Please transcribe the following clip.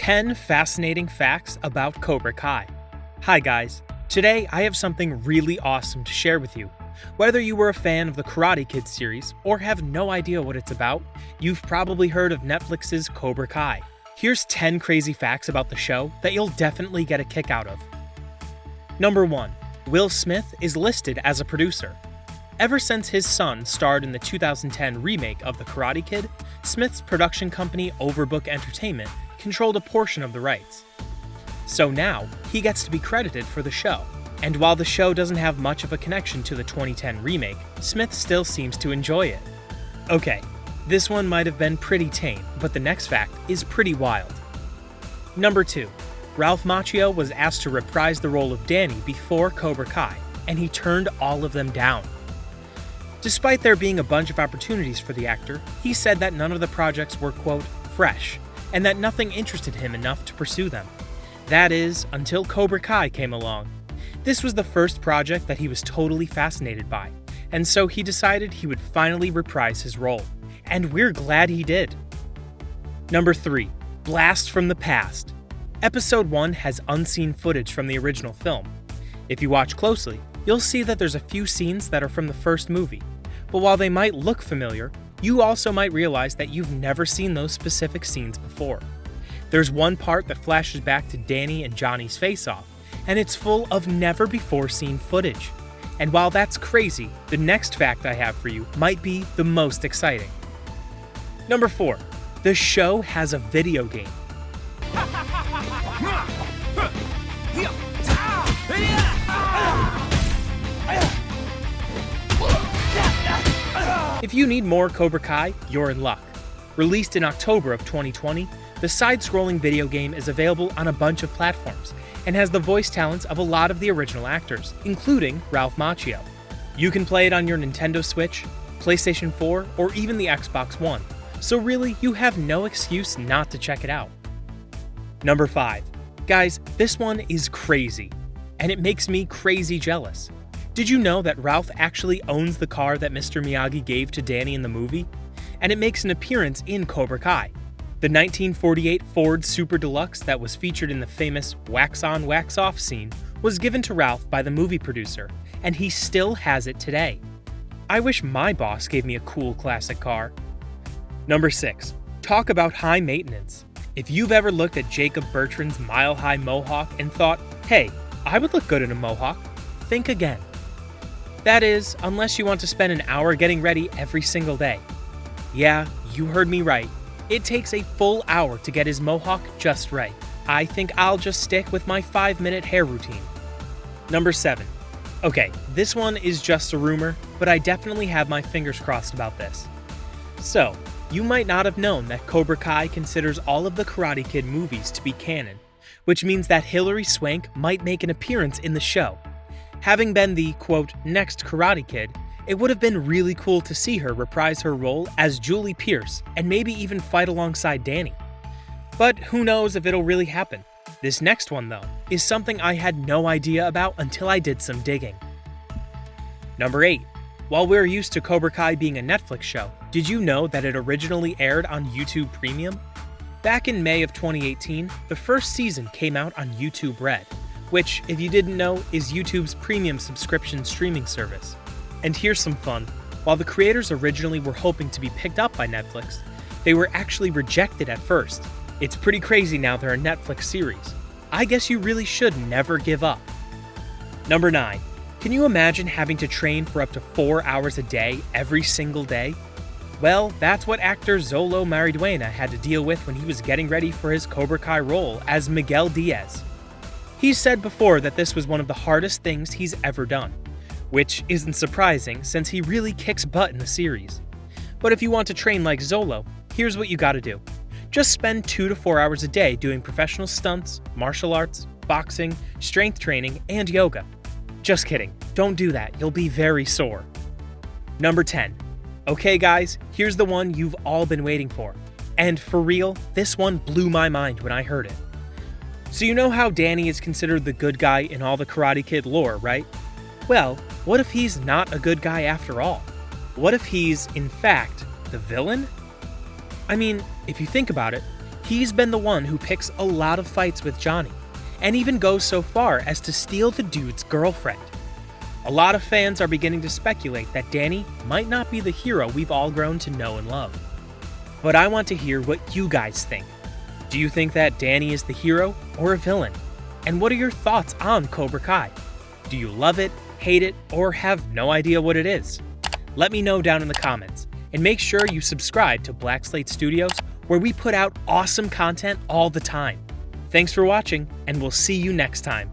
10 fascinating facts about Cobra Kai. Hi guys, today I have something really awesome to share with you. Whether you were a fan of the Karate Kid series or have no idea what it's about, you've probably heard of Netflix's Cobra Kai. Here's 10 crazy facts about the show that you'll definitely get a kick out of. Number 1. Will Smith is listed as a producer. Ever since his son starred in the 2010 remake of The Karate Kid, Smith's production company Overbook Entertainment controlled a portion of the rights. So now, he gets to be credited for the show. And while the show doesn't have much of a connection to the 2010 remake, Smith still seems to enjoy it. Okay, this one might have been pretty tame, but the next fact is pretty wild. Number 2. Ralph Macchio was asked to reprise the role of Danny before Cobra Kai, and he turned all of them down. Despite there being a bunch of opportunities for the actor, he said that none of the projects were, quote, fresh, and that nothing interested him enough to pursue them. That is, until Cobra Kai came along. This was the first project that he was totally fascinated by, and so he decided he would finally reprise his role. And we're glad he did. Number 3. Blast from the Past. Episode 1 has unseen footage from the original film. If you watch closely, you'll see that there's a few scenes that are from the first movie, but while they might look familiar, you also might realize that you've never seen those specific scenes before. There's one part that flashes back to Danny and Johnny's face-off, and it's full of never-before-seen footage. And while that's crazy, the next fact I have for you might be the most exciting. Number 4. The show has a video game. If you need more Cobra Kai, you're in luck. Released in October of 2020, the side-scrolling video game is available on a bunch of platforms and has the voice talents of a lot of the original actors, including Ralph Macchio. You can play it on your Nintendo Switch, PlayStation 4, or even the Xbox One, so really you have no excuse not to check it out. Number 5. Guys, this one is crazy, and it makes me crazy jealous. Did you know that Ralph actually owns the car that Mr. Miyagi gave to Danny in the movie? And it makes an appearance in Cobra Kai. The 1948 Ford Super Deluxe that was featured in the famous wax on, wax off scene was given to Ralph by the movie producer, and he still has it today. I wish my boss gave me a cool classic car. Number 6. Talk about high maintenance. If you've ever looked at Jacob Bertrand's mile-high mohawk and thought, hey, I would look good in a mohawk, think again. That is, unless you want to spend an hour getting ready every single day. Yeah, you heard me right. It takes a full hour to get his mohawk just right. I think I'll just stick with my 5-minute hair routine. Number 7. Okay, this one is just a rumor, but I definitely have my fingers crossed about this. So, you might not have known that Cobra Kai considers all of the Karate Kid movies to be canon, which means that Hilary Swank might make an appearance in the show. Having been the, quote, next Karate Kid, it would have been really cool to see her reprise her role as Julie Pierce and maybe even fight alongside Danny. But who knows if it'll really happen. This next one, though, is something I had no idea about until I did some digging. Number 8. While we're used to Cobra Kai being a Netflix show, did you know that it originally aired on YouTube Premium? Back in May of 2018, the first season came out on YouTube Red, which, if you didn't know, is YouTube's premium subscription streaming service. And here's some fun. While the creators originally were hoping to be picked up by Netflix, they were actually rejected at first. It's pretty crazy now they're a Netflix series. I guess you really should never give up. Number 9. Can you imagine having to train for up to 4 hours a day every single day? Well, that's what actor Xolo Maridueña had to deal with when he was getting ready for his Cobra Kai role as Miguel Diaz. He's said before that this was one of the hardest things he's ever done, which isn't surprising since he really kicks butt in the series. But if you want to train like Xolo, here's what you gotta do. Just spend 2 to 4 hours a day doing professional stunts, martial arts, boxing, strength training, and yoga. Just kidding, don't do that, you'll be very sore. Number 10. Okay guys, here's the one you've all been waiting for. And for real, this one blew my mind when I heard it. So you know how Danny is considered the good guy in all the Karate Kid lore, right? Well, what if he's not a good guy after all? What if he's, in fact, the villain? I mean, if you think about it, He's been the one who picks a lot of fights with Johnny, and even goes so far as to steal the dude's girlfriend. A lot of fans are beginning to speculate that Danny might not be the hero we've all grown to know and love. But I want to hear what you guys think. Do you think that Danny is the hero or a villain? And what are your thoughts on Cobra Kai? Do you love it, hate it, or have no idea what it is? Let me know down in the comments, and make sure you subscribe to Black Slate Studios, where we put out awesome content all the time. Thanks for watching, and we'll see you next time.